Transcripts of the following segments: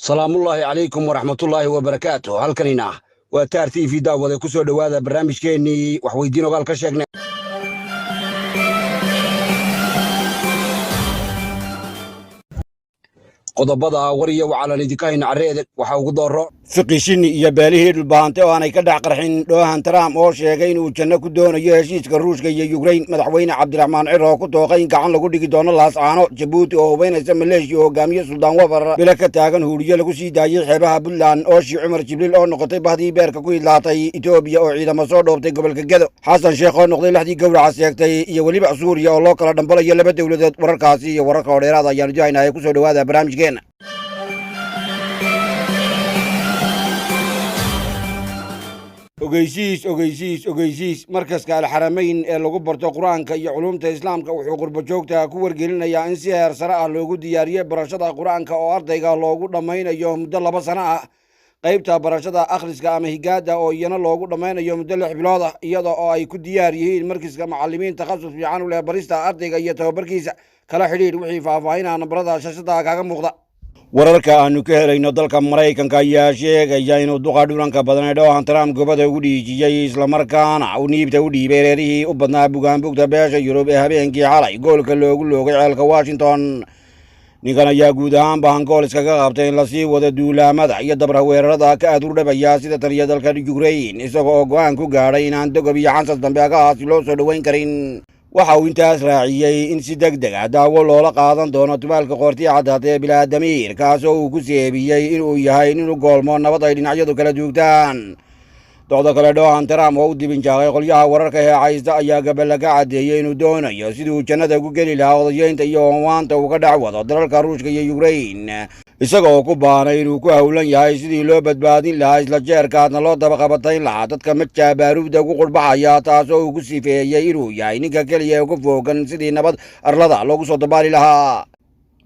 salaamullaahi calaykum waraxmatullaahi wabarakaatu. halkanina waa taar t v daawade ku soo dhowaada barnaamijkeennii waxweydiin ogaal ka sheegnay qodobada war iyo wacalan idinka hayna carreede waxaa ugu dooro fiqishini iyo beelihii dhulbaahante oo aanay ka dhex qarxin dhoohan trump oo sheegay inuu janno ku doonayo heshiiska ruushka iyo yukrain. madaxweyne cabdiraxmaan ciro oo ku tooqay in gacan lagu dhigi doono laascaano. jabuuti oo hubaynaysa maleeshiya oo hogaamiye suldaan wafar bilo ka taagan huuriye lagu sii daayey xeebaha puntland. ooshii cumar jibriil oo noqotay bahdii beerka ku hidlaatay etoobiya oo ciidamo soo dhoobtay gobolka gedo. xasan sheekh oo noqday laxdii gowraca seegtay iyo weliba suuriya oo loo kala dhambalayo laba dowladood. wararkaasi iyo wararka oo dheeraada ayaanu jahaynahay ku soo dhowaada barnaamijkeena. ogeysiis markaska alxaramayn ee lagu barto qur-aanka iyo culumta islaamka wuxuu qurbojoogta ku wargelinayaa in si heer sare ah loogu diyaariyey barashada qur-aanka oo ardayga loogu dhammaynayo muddo 2 sano ah. qaybta barashada akhriska ama higaada oo iyana loogu dhammaynayo muddo 6 bilood ah, iyada oo ay ku diyaar yihiin markiska macallimiin takhasus fiican u leh barista ardayga iyo tababarkiisa. kala xidhiidh wixii faahfaahinaa nambarada shashada kaaga muuqda. wararka aanu ka helayno dalka maraykanka ayaa sheegaya inuu duqa dhulanka badan ee dhoohan trump gobada ugu dhiijiyey islamarkaana uu niibta u dhiibay reerihii u badnaa bugaanbugta beesha yurub ee habeenkii xalay goolka loogu loogay ceelka washington. ninkan ayaa guud ahaanba hangool iskaga qabtay in lasii wado duulaamada iyo dabra weerarada ka aduurdhabaya sida taliya dalka yukrain, isaga oo go'aan ku gaadhay inaan dogob iyo xansas dambe agahaasi loo soo dhoweyn karin. waxa uu intaas raaciyey in si deg deg ah daawo loola qaadan doono tumaalka qoortii caddaatee bilaadamiir, kaasoo uu ku seebiyey inuu yahay inuu goolmo nabad ay dhinacyadu kala duugtaan. docda kale dhoohan trump oo u dibinjaaqay qolyaha wararka ee haysta ayaa gaballa ka caddeeyey inuu doonayo sidii uu jannada ku geli lahaa odayeynta iyo howaanta uu ka dhex wado dalalka ruushka iyo yukrain, isaga oo ku baanay inuu ku howlan yahay sidii loo badbaadin lahaa isla jeerkaasna loo dabaqabatayn lahaa dadka majaa baaruudda ku qurbaxaya, taasoo uu ku sifeeyey inuu yahay ninka keliya ee ku foogan sidii nabad arlada loogu soo dabaali lahaa.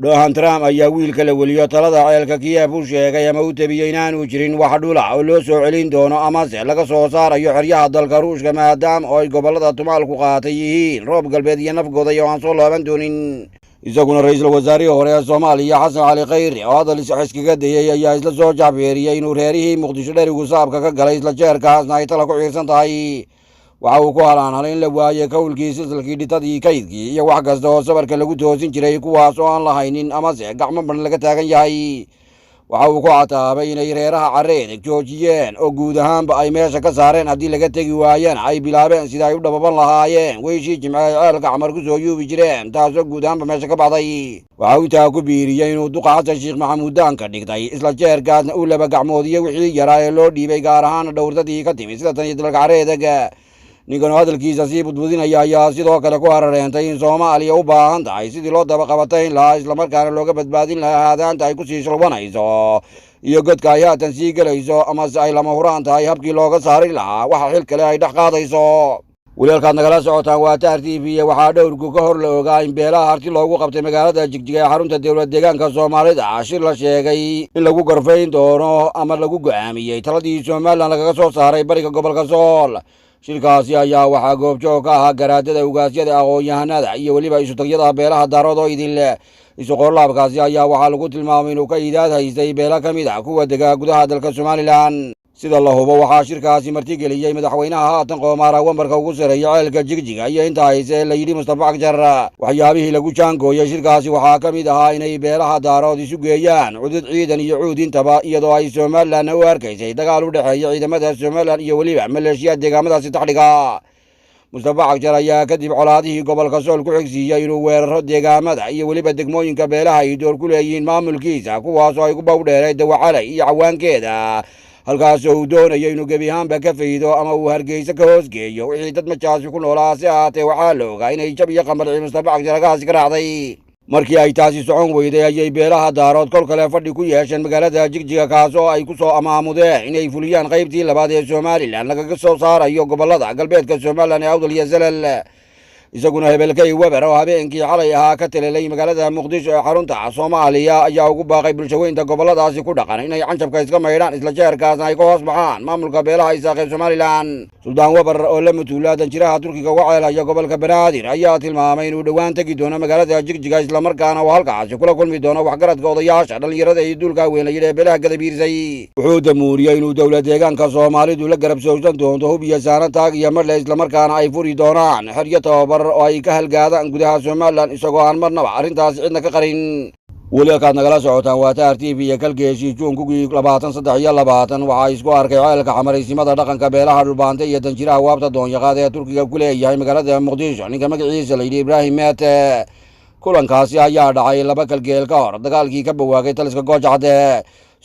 dhoohan trump ayaa wiilka la weliyo talada ceelka kiyef u sheegay ama u tabiyey inaanu jirin wax dhula oo loo soo celin doono amase laga soo saarayo xeryaha dalka ruushka, maadaama oo ay gobollada tumaalku qaatay yihiin roob galbeed iyo nafgooda iyo aan soo looban doonin. isaguna ra-iisul wasaarihii hore ee soomaaliya xasan cali khayre oo hadal iskaga dayey ayaa isla soo jacbeeriyey inuu reerihii muqdisho dherigu saabka ka galay isla jeerkaasna ay tala ku ciirsan tahay. waxa uu ku halaanhalay in la waayey kowlkii silsilkii dhitadii kaydkii iyo wax kasta oo sabarka lagu toosin jiray, kuwaas oo aan lahaynin amase gacmo badhan laga taagan yahay. waxa uu ku cataabay inay reeraha carreedeg joojiyeen oo guud ahaanba ay meesha ka saareen, haddii laga tegi waayeen ay bilaabeen sida ay u dhababan lahaayeen weyshii jimce ay ceelka camar ku soo yuubi jireen, taasoo guud ahaanba meesha ka baxday. waxa uu intaa ku biiriyey inuu duqa xasan sheekh maxamuud daanka dhigtay isla jeerkaasna uu laba gacmoodiyo wixii yaraa ee loo dhiibay, gaar ahaana dhowrtadii ka timi sida tan iyo dalka carreedeg. ninkan oo hadalkiisa sii budbudinaya ayaa sidoo kale ku harareentay in soomaaliya u baahan tahay sidii loo dabaqabatayn lahaa islamarkaana looga badbaadin lahaa haadaanta ay ku sii shalwanayso iyo godka ay haatan sii gelayso, amase ay lama huraan tahay habkii looga saari lahaa waxa xil kale ay dhex qaadayso. walaalkaad nagala socotaan waa taar t v. waxaa dhowrku ka hor la ogaa in beelaha harti loogu qabtay magaalada jigjiga ee xarunta dowlad deegaanka soomaalida shir la sheegay in lagu gorfayn doono ama lagu go'aamiyey taladii somalilan lagaga soo saaray bariga gobolka sool. shirkaasi ayaa waxaa goobjoog ka ahaa garaadada ugaasyada aqoon-yahanada iyo weliba isutagyada beelaha daarood oo idin leh. isuqorlaabkaasi ayaa waxaa lagu tilmaamay inuu ka iidaad haystay beela ka mid ah kuwa dega gudaha dalka somalilan. sida la hubo waxaa shirkaasi martigeliyey madaxweynaha haatan qoomaara wambarka ugu sareeya ceelka jigjiga iyo inta hayse la yidhi mustafa cagjar. waxyaabihii lagu jaangooyey shirkaasi waxaa ka mid ahaa inay beelaha daarood isu geeyaan cudud ciidan iyo cuud intaba, iyadoo ay somalilanna u arkaysay dagaal u dhexeeya ciidamada somalilan iyo weliba maleeshiyaad deegaamadaasi taxdhiga. mustafa cagjar ayaa kadib colaadihii gobolka sool ku xigsiiyey inuu weeraro deegaamada iyo weliba degmooyinka beelaha ay door ku leeyihiin maamulkiisa, kuwaasoo ay ku bawdheereen dawacalay iyo cawaankeeda, halkaasoo uu doonayo inuu gebi ahaanba ka faydo ama uu hargeysa ka hoosgeeyo wixii dad majaasi ku noolaa. si ahaatee waxaa la ogaa inay jab iyo qambarci mustafa cagjar agahaasi ka raacday. markii ay taasi socon weyday ayay beelaha daarood kol kale fadhi ku yeesheen magaalada jigjiga, kaasoo ay ku soo amaamudeen inay fuliyaan qaybtii labaad ee somalilan lagaga soo saarayo gobolada galbeedka somalilan ee awdal iyo salal. isaguna hebelkay weber oo habeenkii xalay ahaa ka talelay magaalada muqdisho ee xarunta soomaaliya ayaa ugu baaqay bulshaweynta goboladaasi ku dhaqan inay canjabka iska maydhaan isla jeerkaasna ay ka hoos baxaan maamulka beelaha isaaq ee somalilan. suldaan weber oo la matuula danjiraha turkiga uga ceelaya gobolka banaadir ayaa tilmaamay inuu dhowaan tegi doono magaalada jigjiga islamarkaana uu halkaasi kula kulmi doono waxgaradka odayaasha dhallinyarada iyo duulka weynayidh ee beelaha gadabiirsay. wuxuu damuuriyey inuu dowlad deegaanka soomaalidu la garab soogsan doonto hub iyo saana taag iyo madle islamarkaana ay furi doonaan xeryo tababar oo ay ka halgaadaan gudaha somalilan isagoo aan marnaba arrintaasi cidna ka qarin. weli halkaad nagala socotaan waa taar t v iyo kalgeeshii juun kugii 2023 waxaa isku arkay ceelka xamaraysimada dhaqanka beelaha dhulbaante iyo danjiraha waabta doonyaqaad ee turkiga ku leeyahay magaalada muqdisho ninka magaciisa layidhi ibraahim meete. kulankaasi ayaa dhacay 2 kalgeel ka hor dagaalkii ka bawaagay taliska goojacde.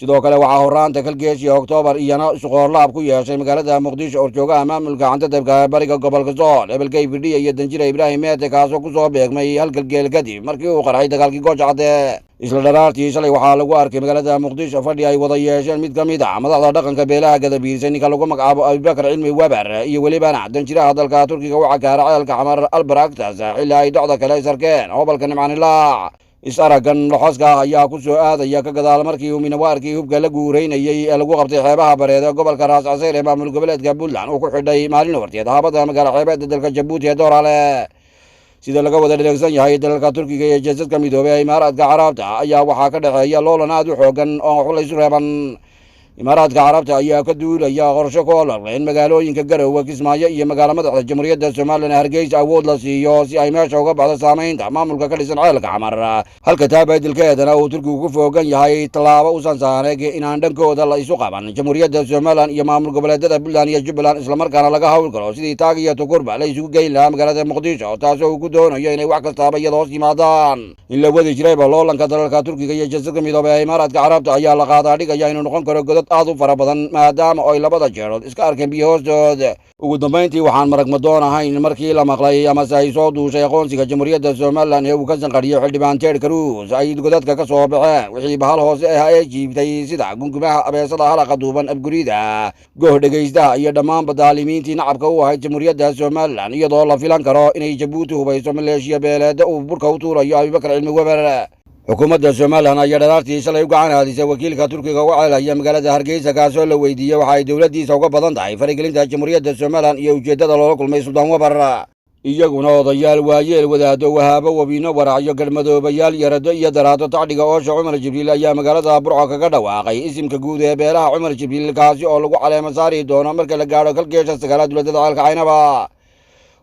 sidoo kale waxaa horraanta kalgeeshii oktoobar iyana suqoorlaab ku yeeshay magaalada muqdisho horjoogaha maamulka cantadabka bariga gobolka sool hebelkay firdhiya iyo danjira ibraahim meete kaasoo ku soo beegmay hal kalgeel kadib markii uu qarxay dagaalkii goojacde. isla dharaartii shalay waxaa lagu arkay magaalada muqdisho fadhi ay wada yeesheen mid ka mid ah madaxda dhaqanka beelaha gadabiirsay ninka lagu magacaabo abubakar cilmi weber iyo welibana danjiraha dalka turkiga u cakaara ceelka xamar albar agtas xilli ay docda kale isarkeen gobolka nimcanilaac. is-araggan loxoska ayaa ku soo aadaya ka gadaal markii uu minawaarkii hubka la guuraynayey ee lagu qabtay xeebaha bareed ee gobolka raas casayr ee maamul goboleedka puntland uu ku xidhay maalin horteed haabada magaala xeebeedda dalka jabuuti ee doorale. sida laga wada dhaleegsan yahay dalalka turkiga iyo jeesadka midoobey ee imaaraadka carabta ayaa waxaa ka dhexeeya loolan aad u xoogan oo xulaysu reeban. imaaraadka carabta ayaa ka duulaya qorshe ku olol in magaalooyinka garowe kismaayo iyo magaalo madaxda jamhuuriyadda somalilan hargeysa awood la siiyo si ay meesha uga baxdo saamaynta maamulka ka dhisan ceelka xamar. halka taa bedelkeedana uu turkigu ku foogan yahay tallaabo u sansaaneeg inaan dhankooda la isu qaban jamhuuriyadda somalilan iyo maamul goboleedyada puntland iyo jubbaland islamarkaana laga howlgalo sidii taag iyo tukurba la isugu geyn lahaa magaalada muqdisho taasoo uu ku doonayo inay wax kastaaba iyada hoos yimaadaan. in la wadi jirayba loolanka dalalka turkiga iyo jeesadka midoobey ee imaaraadka carabta ayaa la qaadaa dhigaya inuu noqon karo godad aad u fara badan maadaama ay labada jeerood iska arkeen biyo hoostooda. ugu dambayntii waxaan maragmadoon ahayn markii la maqlay amase ay soo duushay aqoonsiga jamhuuriyadda somalilan ee uu ka sanqadhiyo xildhibaan teed karuus ay godadka ka soo baxeen wixii bahal hoose ah ee jiibtay sida gungumaha abeesada halaqa duuban abgurida gooh dhegaystaha iyo dhammaanba daalimiintii nacabka u ahayd jamhuuriyadda somalilan iyadoo la filan karo inay jabuuti hubayso maleeshiya beeleeda uu burka u tuurayo abubakar cilmi weber. xukuumadda somalilan ayaa dharaartii shalay u gacan haadisay wakiilka turkiga uga ceelaya magaalada hargeysa kaasoo la weydiiyey waxa ay dowladdiisa uga badan tahay faragelinta jamhuuriyadda somalilan iyo ujeeddada loola kulmay suldaan weber. iyaguna odayaal waayeel wadaado wahaabo wabiino waracyo garhmadoobayaal yarado iyo daraato tacdhiga oosha cumar jibriil ayaa magaalada burco kaga dhawaaqay isimka guud ee beelaha cumar jibriil kaasi oo lagu caleema saari doono marka la gaadho kalgeesha sagaalaad dowladada ceelka caynaba.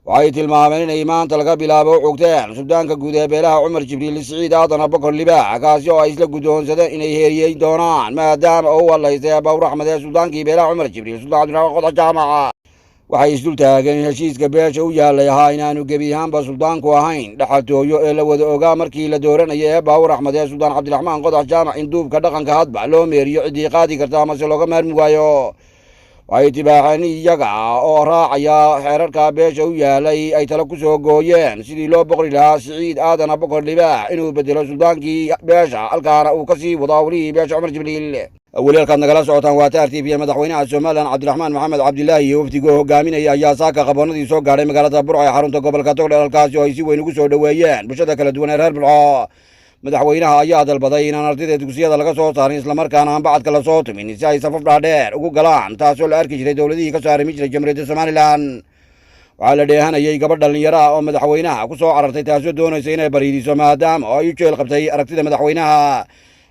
waxay tilmaameen inay maanta laga bilaabo u cugteen suldaanka guud ee beelaha cumar jibriil siciid aadan abakor libaax kaasi oo ay isla guddoonsadeen inay heeriyeyn doonaan maadaama uu hadlaystay abawr axmed ee suldaankii beelaha cumar jibriil suldaan cabdiraxmaan qodax jaamaca. waxay isdul taageen in heshiiska beesha u yaallay ahaa inaanu gebi ahaanba suldaanku ahayn dhaxaltooyo ee la wada ogaa markii la dooranayay ee baawur axmed ee suldaan cabdiraxmaan qodax jaamac in duubka dhaqanka hadba loo meeriyo ciddii qaadi karta amase looga maarmi waayo. waxay tibaaxeen iyaga oo raacaya xeerarka beesha u yaalay ay tala ku soo gooyeen sidii loo boqri lahaa siciid aadan abakor libaax inuu bedelo suldaankii beesha halkaana uu ka sii wado hawlihii beesha cumar jibriil. weli halkaad nagala socotaan waa taar t v madaxweynaha somalilan cabdiraxmaan maxamed cabdilaahi iyo wafdigoo hogaaminaya ayaa saaka qaboonadii soo gaadhay magaalada burco ee xarunta gobolka togdheer halkaasi oo ay si weyn ugu soo dhoweeyeen bulshada kala duwan ee reer burco. madaxweynaha ayaa dalbaday inaan ardayda dugsiyada laga soo saarin islamarkaana aan bacadka la soo tumin si ay safaf dhaadheer ugu galaan taasoo la arki jiray dowladihii ka soo arrimi jiray jamhuuriyadda somalilan. waxaa la dheehanayay gabadh dhallinyaro ah oo madaxweynaha ku soo carartay taasoo doonaysa inay bariidiso maadaama oo ay u jeel qabtay aragtida madaxweynaha.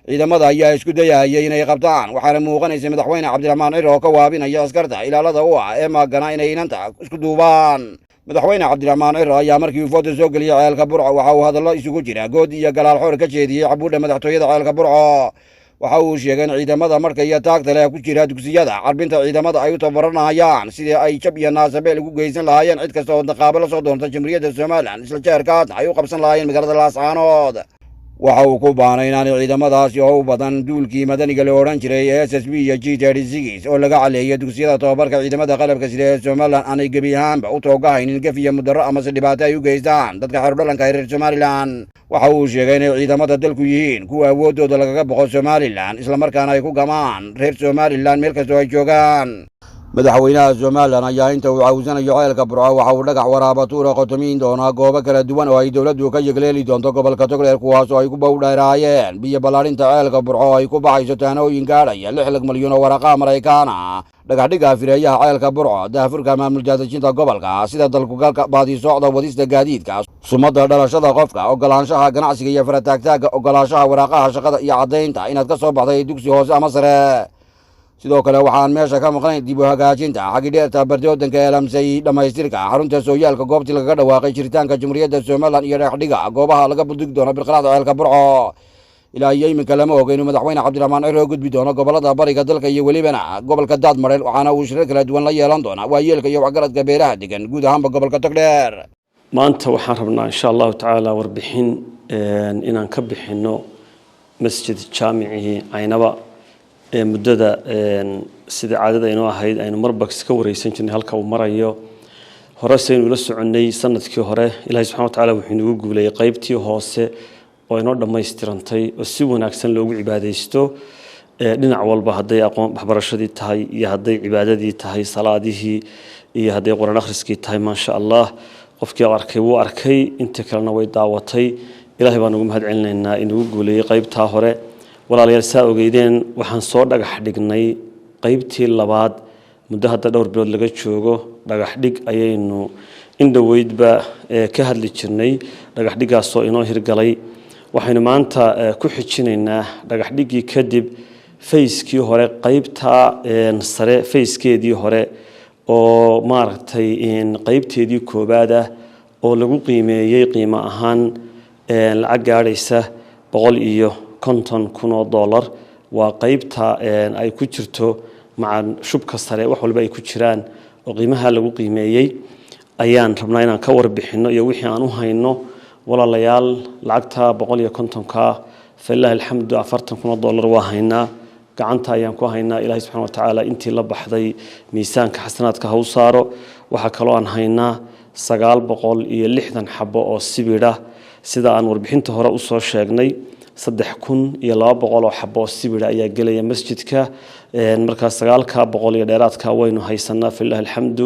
ciidamada ayaa isku dayayay inay qabtaan waxaana muuqanaysay madaxweyne cabdiraxmaan cir oo ka waabinaya askarta ilaalada u ah ee maagana inay inanta isku duubaan. madaxweyne cabdiraxmaan cir ayaa markii uu fooda soo geliyey ceelka burco waxa uu hadallo isugu jira good iyo galaal xoor ka jeediyey cabuudha madaxtooyada ceelka burco. waxa uu sheegay in ciidamada marka iyo taagta leh ku jira dugsiyada carbinta ciidamada ay u tababaranayaan sidii ay jab iyo naasabeel ugu geysan lahaayeen cid kasta oo daqaabo la soo doonta jamhuuriyadda somalilan isla jeerkaasna ay u qabsan lahaayeen magaalada laascaanood. waxa uu ku baanay inaanay ciidamadaasi oo u badan duulkii madaniga la odhan jiray ee s s b iyo g oo laga caleeyay dugsiyada tababarka ciidamada qalabka sida ee somalilan aanay gebi ahaanba u toogahaynin gef iyo mudarro amase dhibaato ay u geystaan dadka xeerdhalanka ee reer somalilan. waxa uu sheegay inay ciidamada dalku yihiin kuwa awooddooda lagaga boqo somalilan islamarkaana ay ku gamaan reer somalilan meel kastoo ay joogaan. madaxweynaha Soomaaliland ayaa inta uu caawsanayo ceelka Burco waxa uu dhagax waraabatuura qotomiin doona goobo kala duwan oo ay dawladdu ka yegleeli doonto gobolka Togdheer kuwaas oo ay ku bowdheeraayeen biyo balaarinta ceelka Burco ay ku baxayso taanooyin gaadhaya 6 milyan oo waraqa Mareykaan ah dhagaxdhiga fireeyaha ceelka Burco daafurka maamul jaadajinta gobolka sida dalkugalka baadi socda wadista gaadiidka sumada dhalashada qofka ogolaanshaha ganacsiga iyo farataagtaaga ogolaanshaha waraqaha shaqada iyo cadeynta inaad ka soo baxday dugsi hoose ama sare sidoo kale waxaan meesha ka maqnayn dib u hagaajinta xagidheerta bardoodanka ee lamsay dhamaystirka xarunta sooyaalka goobtii laga dhawaaqay jiritaanka jamhuuriyadda Soomaaliland iyo dhagaxdhiga goobaha laga budig doono bilqaraada ceelka Burco ilaa iminka lama oga inuu madaxweyne Cabdiraxmaan Ciro gudbi doono gobolada bariga dalka iyo welibana gobolka Daadmareer waxaana uu shirar kala duwan la yeelan doona waayeelka iyo waxgaradka beeraha degan guud ahaanba gobolka Togdheer maanta waxaan rabnaa insha Allah taala warbixin inaan ka bixino masjid jaamici Aynaba muddada sida caadada inoo ahayd aynu marbax ka wareysan jirnay halka uu marayo horeysan ula soconay sanadkii hore Ilaahay subhanahu wa ta'ala wuxuu nagu guuleeyay qaybtii hoose oo inoo dhameystirantay oo si wanaagsan loogu cibaadeysto dhinac walba haday aqoon waxbarashadii tahay iyo haday cibaadadii tahay salaadihii iyo haday quraan akhriskii tahay ma sha Allah qofkii arkay wuu arkay inta kalena way daawatay Ilaahay baan ugu mahadcelinaynaa inuu guuleeyay qaybta hore walaalayaal saa ogeydeen waxaan soo dhagax dhignay qaybtii labaad muddo hadda dhowr bilood laga joogo dhagax dhig ayaynu indhaweydba ka hadli jirnay dhagax dhigaas oo inoo hirgalay waxaynu maanta ku xijinaynaa dhagax dhigii kadib fayskii hore qaybta sare fayskeedii hore oo maaragtay qaybteedii koobaad ah oo lagu qiimeeyay qiimo ahaan lacag gaadhaysa $150,000 waa qaybta ay ku jirto macaan shubka sare wax walba ay ku jiraan oo qiimaha lagu qiimeeyay ayaan rabnaa inaan ka warbixino iyo wixii aan u hayno walaalayaal lacagta 150ka fillaahi alxamdu $40,000 waa haynaa gacanta ayaan ku haynaa Ilaahay subhanahu wa ta'ala intii la baxday miisaanka xasanaadka ha u saaro waxa kale oo aan haynaa 960 xabo oo sibidha sida aan warbixinta hore u soo sheegnay 3,200 xabo sibidha ayaa galaya masjidka marka 900 iyo dheeraadka waynu haysanaa fillaahi alxamdu